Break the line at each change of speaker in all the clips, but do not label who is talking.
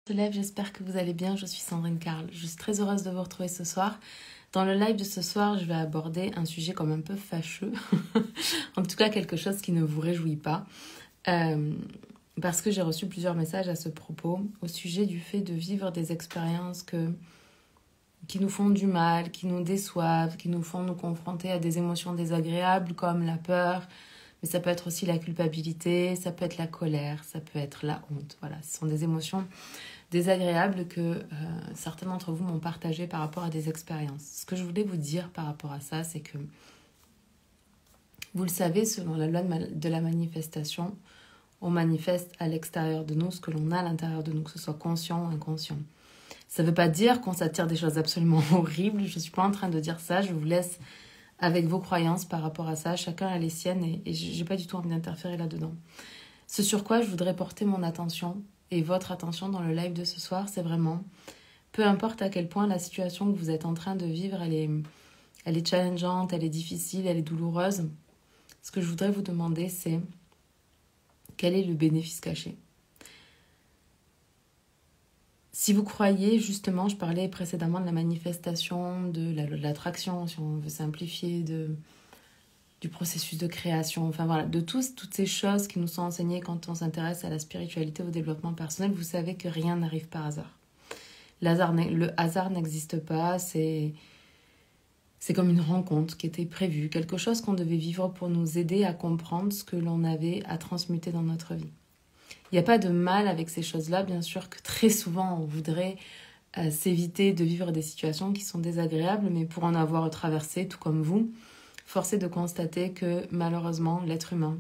J'espère que vous allez bien, je suis Sandrine Carl. Je suis très heureuse de vous retrouver ce soir. Dans le live de ce soir, je vais aborder un sujet comme un peu fâcheux, en tout cas quelque chose qui ne vous réjouit pas, parce que j'ai reçu plusieurs messages à ce propos, au sujet du fait de vivre des expériences qui nous font du mal, qui nous déçoivent, qui nous font nous confronter à des émotions désagréables comme la peur, mais ça peut être aussi la culpabilité, ça peut être la colère, ça peut être la honte. Voilà, ce sont des émotions désagréables que certains d'entre vous m'ont partagé par rapport à des expériences. Ce que je voulais vous dire par rapport à ça, c'est que, vous le savez, selon la loi de la manifestation, on manifeste à l'extérieur de nous ce que l'on a à l'intérieur de nous, que ce soit conscient ou inconscient. Ça ne veut pas dire qu'on s'attire des choses absolument horribles, je ne suis pas en train de dire ça, je vous laisse avec vos croyances par rapport à ça, chacun a les siennes et je n'ai pas du tout envie d'interférer là-dedans. Ce sur quoi je voudrais porter mon attention et votre attention dans le live de ce soir, c'est vraiment, peu importe à quel point la situation que vous êtes en train de vivre, elle est challengeante, elle est difficile, elle est douloureuse, ce que je voudrais vous demander, c'est quel est le bénéfice caché ? Si vous croyez, justement, je parlais précédemment de la manifestation, de l'attraction, si on veut simplifier, du processus de création, enfin voilà, de toutes ces choses qui nous sont enseignées quand on s'intéresse à la spiritualité, au développement personnel, vous savez que rien n'arrive par hasard. Le hasard n'existe pas, c'est comme une rencontre qui était prévue, quelque chose qu'on devait vivre pour nous aider à comprendre ce que l'on avait à transmuter dans notre vie. Il n'y a pas de mal avec ces choses-là, bien sûr que très souvent on voudrait s'éviter de vivre des situations qui sont désagréables, mais pour en avoir traversé, tout comme vous, force est de constater que malheureusement l'être humain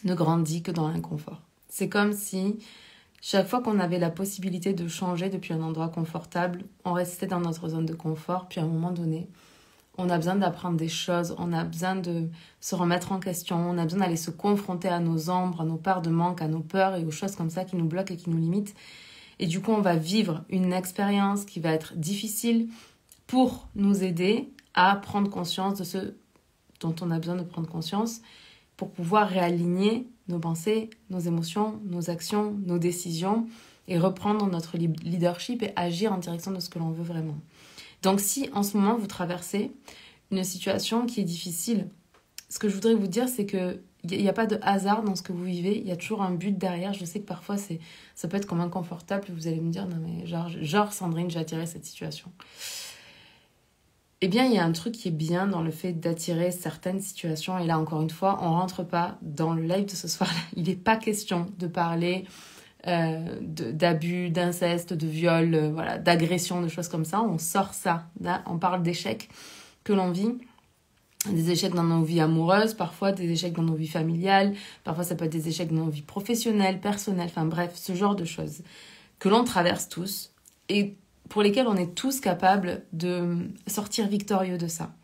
ne grandit que dans l'inconfort. C'est comme si chaque fois qu'on avait la possibilité de changer depuis un endroit confortable, on restait dans notre zone de confort, puis à un moment donné, on a besoin d'apprendre des choses, on a besoin de se remettre en question, on a besoin d'aller se confronter à nos ombres, à nos parts de manque, à nos peurs et aux choses comme ça qui nous bloquent et qui nous limitent. Et du coup, on va vivre une expérience qui va être difficile pour nous aider à prendre conscience de ce dont on a besoin de prendre conscience pour pouvoir réaligner nos pensées, nos émotions, nos actions, nos décisions et reprendre notre leadership et agir en direction de ce que l'on veut vraiment. Donc si en ce moment vous traversez une situation qui est difficile, ce que je voudrais vous dire c'est que il n'y a pas de hasard dans ce que vous vivez, il y a toujours un but derrière. Je sais que parfois ça peut être comme inconfortable, vous allez me dire non mais genre Sandrine, j'ai attiré cette situation. Eh bien, il y a un truc qui est bien dans le fait d'attirer certaines situations. Et là, encore une fois, on ne rentre pas dans le live de ce soir. Il n'est pas question de parler d'abus, d'inceste, de viol, voilà, d'agression, de choses comme ça. On sort ça. Là, on parle d'échecs que l'on vit. Des échecs dans nos vies amoureuses, parfois des échecs dans nos vies familiales. Parfois, ça peut être des échecs dans nos vies professionnelles, personnelles. Enfin bref, ce genre de choses que l'on traverse tous. Et pour lesquels on est tous capables de sortir victorieux de ça.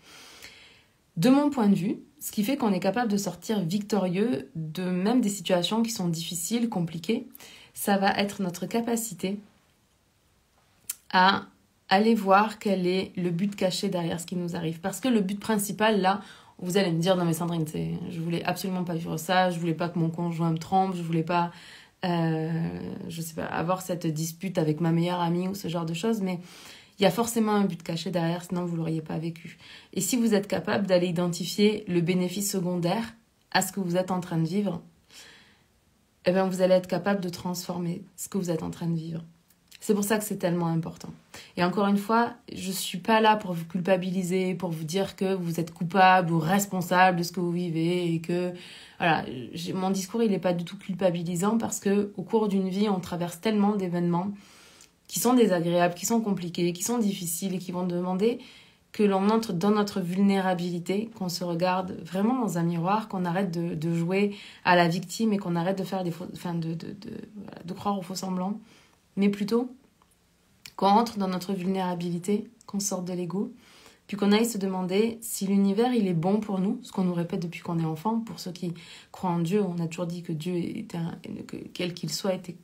De mon point de vue, ce qui fait qu'on est capable de sortir victorieux de même des situations qui sont difficiles, compliquées, ça va être notre capacité à aller voir quel est le but caché derrière ce qui nous arrive. Parce que le but principal, là, vous allez me dire, non mais Sandrine, je voulais absolument pas vivre ça, je voulais pas que mon conjoint me trompe, je voulais pas... je sais pas, avoir cette dispute avec ma meilleure amie ou ce genre de choses, mais il y a forcément un but caché derrière, sinon vous l'auriez pas vécu. Et si vous êtes capable d'aller identifier le bénéfice secondaire à ce que vous êtes en train de vivre, eh bien vous allez être capable de transformer ce que vous êtes en train de vivre. C'est pour ça que c'est tellement important. Et encore une fois, je suis pas là pour vous culpabiliser, pour vous dire que vous êtes coupable ou responsable de ce que vous vivez et que voilà, mon discours il est pas du tout culpabilisant parce que au cours d'une vie, on traverse tellement d'événements qui sont désagréables, qui sont compliqués, qui sont difficiles et qui vont demander que l'on entre dans notre vulnérabilité, qu'on se regarde vraiment dans un miroir, qu'on arrête de jouer à la victime et qu'on arrête de faire de croire aux faux semblants, mais plutôt qu'on rentre dans notre vulnérabilité, qu'on sorte de l'ego, puis qu'on aille se demander si l'univers il est bon pour nous, ce qu'on nous répète depuis qu'on est enfant. Pour ceux qui croient en Dieu, on a toujours dit que Dieu était quel qu'il soit était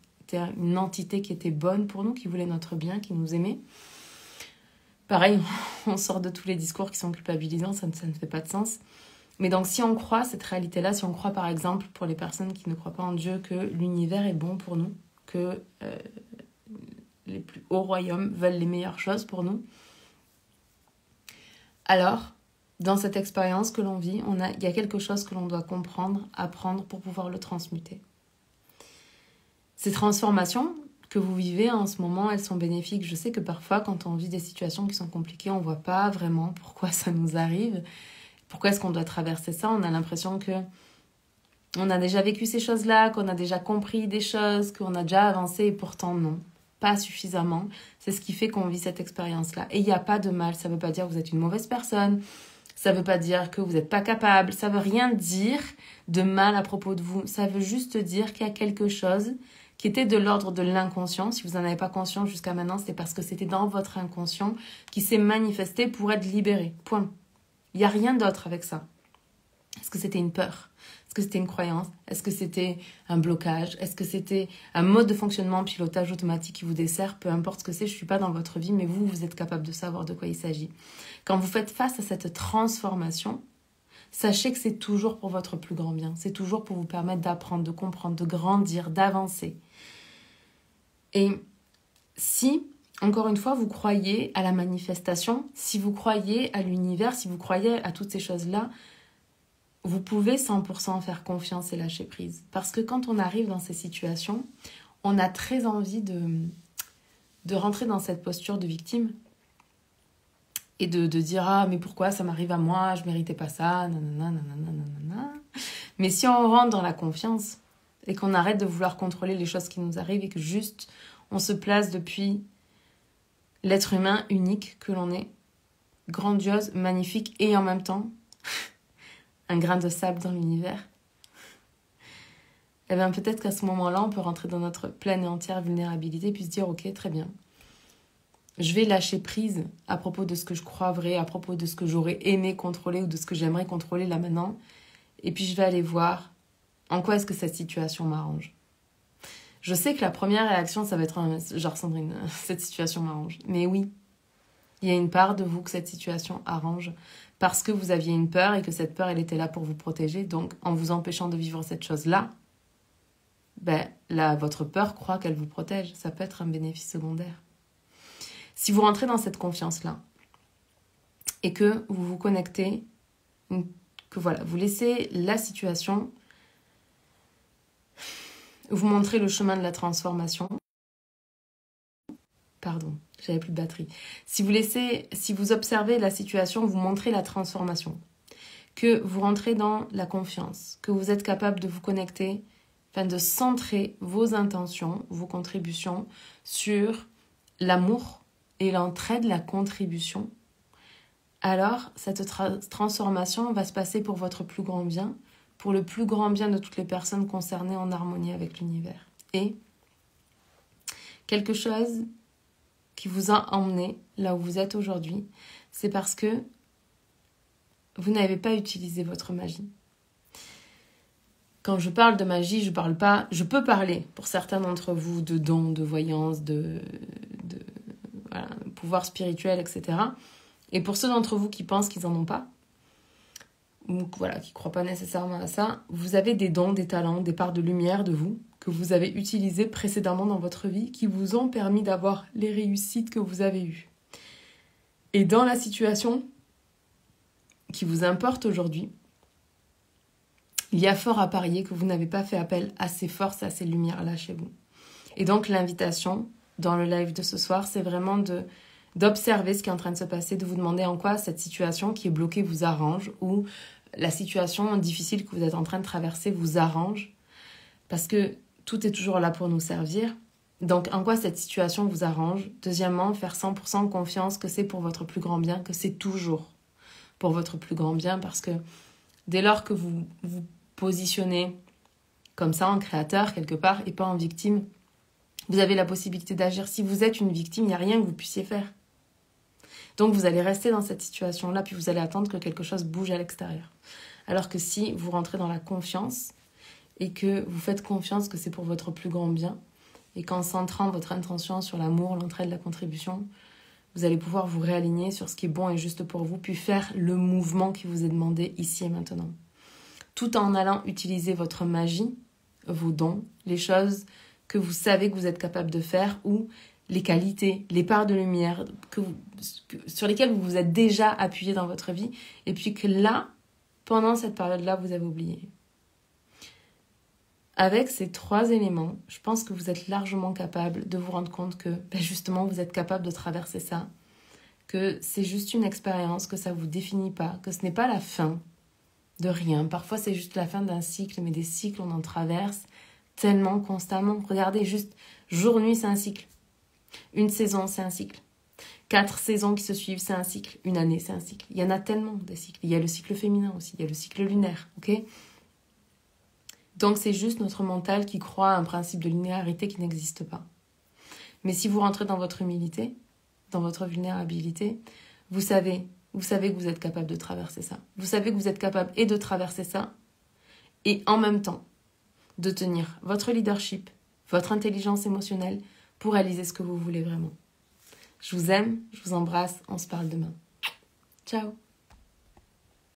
une entité qui était bonne pour nous, qui voulait notre bien, qui nous aimait. Pareil, on sort de tous les discours qui sont culpabilisants, ça ne fait pas de sens. Mais donc si on croit cette réalité-là, si on croit par exemple pour les personnes qui ne croient pas en Dieu que l'univers est bon pour nous, que haut royaume veulent les meilleures choses pour nous. Alors, dans cette expérience que l'on vit, il y a quelque chose que l'on doit comprendre, apprendre pour pouvoir le transmuter. Ces transformations que vous vivez en ce moment, elles sont bénéfiques. Je sais que parfois, quand on vit des situations qui sont compliquées, on ne voit pas vraiment pourquoi ça nous arrive. Pourquoi est-ce qu'on doit traverser ça? On a l'impression que on a déjà vécu ces choses-là, qu'on a déjà compris des choses, qu'on a déjà avancé, et pourtant non, pas suffisamment. C'est ce qui fait qu'on vit cette expérience-là. Et il n'y a pas de mal, ça ne veut pas dire que vous êtes une mauvaise personne, ça ne veut pas dire que vous n'êtes pas capable, ça ne veut rien dire de mal à propos de vous. Ça veut juste dire qu'il y a quelque chose qui était de l'ordre de l'inconscient. Si vous n'en avez pas conscience jusqu'à maintenant, c'est parce que c'était dans votre inconscient qui s'est manifesté pour être libéré. Point. Il n'y a rien d'autre avec ça. Est-ce que c'était une peur? Est-ce que c'était une croyance? Est-ce que c'était un blocage? Est-ce que c'était un mode de fonctionnement, pilotage automatique qui vous dessert? Peu importe ce que c'est, je ne suis pas dans votre vie, mais vous êtes capable de savoir de quoi il s'agit. Quand vous faites face à cette transformation, sachez que c'est toujours pour votre plus grand bien. C'est toujours pour vous permettre d'apprendre, de comprendre, de grandir, d'avancer. Et si, encore une fois, vous croyez à la manifestation, si vous croyez à l'univers, si vous croyez à toutes ces choses-là, vous pouvez 100% faire confiance et lâcher prise. Parce que quand on arrive dans ces situations, on a très envie de rentrer dans cette posture de victime et de dire « Ah, mais pourquoi ça m'arrive à moi? Je ne méritais pas ça, nanana, nanana, nanana. » Mais si on rentre dans la confiance et qu'on arrête de vouloir contrôler les choses qui nous arrivent et que juste on se place depuis l'être humain unique que l'on est, grandiose, magnifique et en même temps un grain de sable dans l'univers, eh bien peut-être qu'à ce moment-là, on peut rentrer dans notre pleine et entière vulnérabilité puis se dire « Ok, très bien. Je vais lâcher prise à propos de ce que je crois vrai, à propos de ce que j'aurais aimé contrôler ou de ce que j'aimerais contrôler là maintenant. Et puis je vais aller voir en quoi est-ce que cette situation m'arrange. » Je sais que la première réaction, ça va être genre Sandrine, cette situation m'arrange. Mais oui, il y a une part de vous que cette situation arrange parce que vous aviez une peur et que cette peur, elle était là pour vous protéger. Donc, en vous empêchant de vivre cette chose-là, votre peur croit qu'elle vous protège. Ça peut être un bénéfice secondaire. Si vous rentrez dans cette confiance-là et que vous vous connectez, que voilà, vous laissez la situation vous montrer le chemin de la transformation. Pardon, j'avais plus de batterie. Si vous observez la situation, vous montrez la transformation. Que vous rentrez dans la confiance, que vous êtes capable de vous connecter, de centrer vos intentions, vos contributions sur l'amour et l'entraide, la contribution, alors cette transformation va se passer pour votre plus grand bien, pour le plus grand bien de toutes les personnes concernées en harmonie avec l'univers. Et quelque chose qui vous a emmené là où vous êtes aujourd'hui, c'est parce que vous n'avez pas utilisé votre magie. Quand je parle de magie, je peux parler pour certains d'entre vous de dons, de voyance, de pouvoir spirituel, etc. Et pour ceux d'entre vous qui pensent qu'ils n'en ont pas, ou voilà, qui ne croient pas nécessairement à ça, vous avez des dons, des talents, des parts de lumière de vous que vous avez utilisés précédemment dans votre vie, qui vous ont permis d'avoir les réussites que vous avez eues. Et dans la situation qui vous importe aujourd'hui, il y a fort à parier que vous n'avez pas fait appel à ces forces, à ces lumières-là chez vous. Et donc l'invitation dans le live de ce soir, c'est vraiment d'observer ce qui est en train de se passer, de vous demander en quoi cette situation qui est bloquée vous arrange ou la situation difficile que vous êtes en train de traverser vous arrange, parce que tout est toujours là pour nous servir. Donc, en quoi cette situation vous arrange? Deuxièmement, faire 100% confiance que c'est pour votre plus grand bien, que c'est toujours pour votre plus grand bien, parce que dès lors que vous vous positionnez comme ça en créateur quelque part et pas en victime, vous avez la possibilité d'agir. Si vous êtes une victime, il n'y a rien que vous puissiez faire. Donc vous allez rester dans cette situation-là, puis vous allez attendre que quelque chose bouge à l'extérieur. Alors que si vous rentrez dans la confiance et que vous faites confiance que c'est pour votre plus grand bien, et qu'en centrant votre intention sur l'amour, l'entraide, la contribution, vous allez pouvoir vous réaligner sur ce qui est bon et juste pour vous, puis faire le mouvement qui vous est demandé ici et maintenant. Tout en allant utiliser votre magie, vos dons, les choses que vous savez que vous êtes capable de faire ou les qualités, les parts de lumière sur lesquelles vous vous êtes déjà appuyé dans votre vie, et puis que là, pendant cette période-là, vous avez oublié. Avec ces 3 éléments, je pense que vous êtes largement capable de vous rendre compte que justement, vous êtes capable de traverser ça, que c'est juste une expérience, que ça ne vous définit pas, que ce n'est pas la fin de rien. Parfois, c'est juste la fin d'un cycle, mais des cycles, on en traverse tellement constamment. Regardez, juste jour-nuit, c'est un cycle. Une saison, c'est un cycle. 4 saisons qui se suivent, c'est un cycle. Une année, c'est un cycle. Il y en a tellement des cycles. Il y a le cycle féminin aussi, il y a le cycle lunaire, ok ? Donc, c'est juste notre mental qui croit à un principe de linéarité qui n'existe pas. Mais si vous rentrez dans votre humilité, dans votre vulnérabilité, vous savez que vous êtes capable de traverser ça. Vous savez que vous êtes capable et de traverser ça, et en même temps, de tenir votre leadership, votre intelligence émotionnelle pour réaliser ce que vous voulez vraiment. Je vous aime, je vous embrasse, on se parle demain. Ciao.